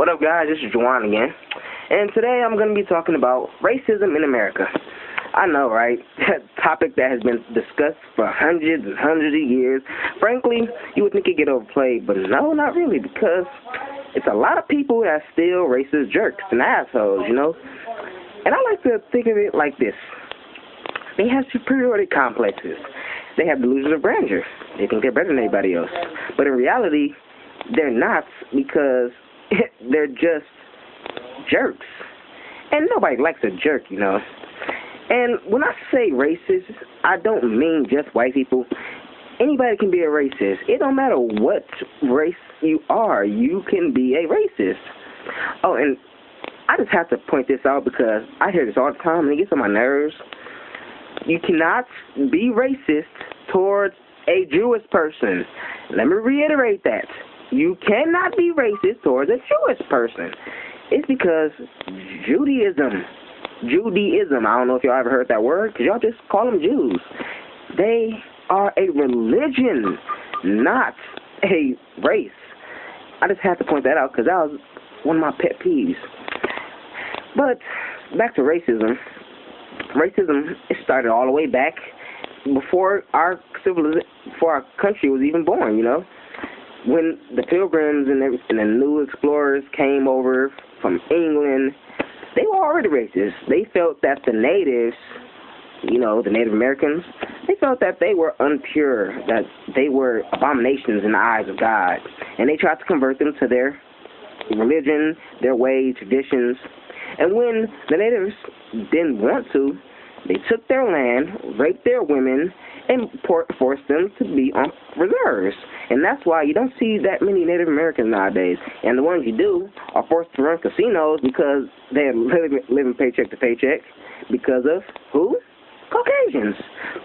What up, guys? This is Juwan again, and today I'm going to be talking about racism in America. I know, right? That topic that has been discussed for hundreds and hundreds of years. Frankly, you would think it get overplayed, but no, not really, because it's a lot of people that are still racist jerks and assholes, you know? And I like to think of it like this. They have superiority complexes. They have delusions of grandeur. They think they're better than anybody else. But in reality, they're not, because they're just jerks. And nobody likes a jerk, you know. And when I say racist, I don't mean just white people. Anybody can be a racist. It don't matter what race you are. You can be a racist. Oh, and I just have to point this out because I hear this all the time and it gets on my nerves. You cannot be racist towards a Jewish person. Let me reiterate that. You cannot be racist towards a Jewish person. It's because Judaism, I don't know if y'all ever heard that word, because y'all just call them Jews. They are a religion, not a race. I just have to point that out because that was one of my pet peeves. But back to racism. Racism, it started all the way back before our country was even born, you know. When the Pilgrims and the new explorers came over from England, they were already racist. They felt that the natives, you know, the Native Americans, they felt that they were impure, that they were abominations in the eyes of God. And they tried to convert them to their religion, their ways, traditions. And when the natives didn't want to, they took their land, raped their women, and forced them to be on reserves. And that's why you don't see that many Native Americans nowadays. And the ones you do are forced to run casinos because they're living paycheck to paycheck. Because of who? Caucasians.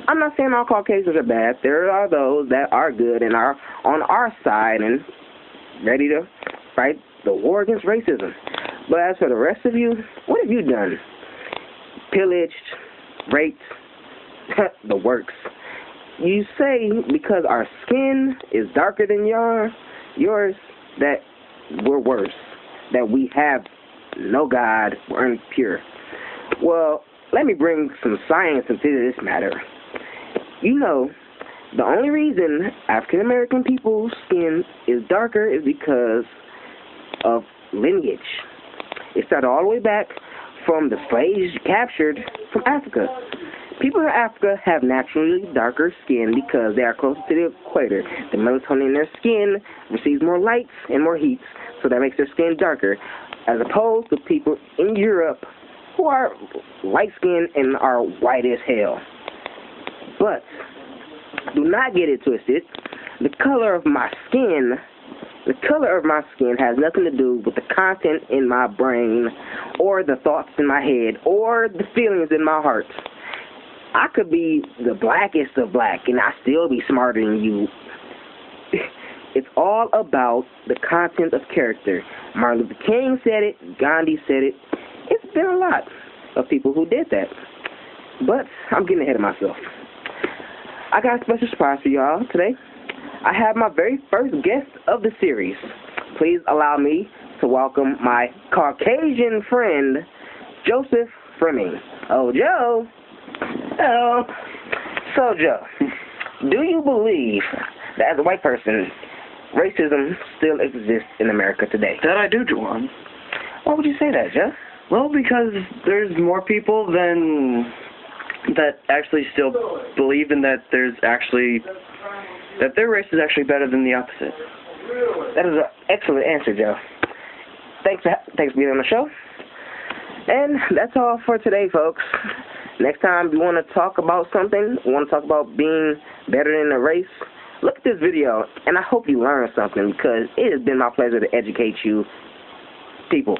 I'm not saying all Caucasians are bad. There are those that are good and are on our side and ready to fight the war against racism. But as for the rest of you, what have you done? Pillaged, raped, the works. You say because our skin is darker than yours, that we're worse, that we have no God, we're impure. Well, let me bring some science into this matter. You know, the only reason African American people's skin is darker is because of lineage. It started all the way back from the slaves captured from Africa. People in Africa have naturally darker skin because they are closer to the equator. The melatonin in their skin receives more light and more heat, so that makes their skin darker, as opposed to people in Europe who are light-skinned and are white as hell. But do not get it twisted. The color of my skin has nothing to do with the content in my brain or the thoughts in my head or the feelings in my heart. I could be the blackest of black and I still be smarter than you. It's all about the content of character. Martin Luther King said it. Gandhi said it. It's been a lot of people who did that. But I'm getting ahead of myself. I got a special surprise for y'all today. I have my very first guest of the series. Please allow me to welcome my Caucasian friend, Joseph Fleming. Oh, Joe. Hello. So, Joe, do you believe that as a white person, racism still exists in America today? That I do, Juwan. Why would you say that, Joe? Well, because there's more people that actually still believe in that that their race is actually better than the opposite. That is an excellent answer, Joe. Thanks for being on the show. And that's all for today, folks. Next time you want to talk about something, you want to talk about being better than a race, look at this video, and I hope you learn something because it has been my pleasure to educate you people.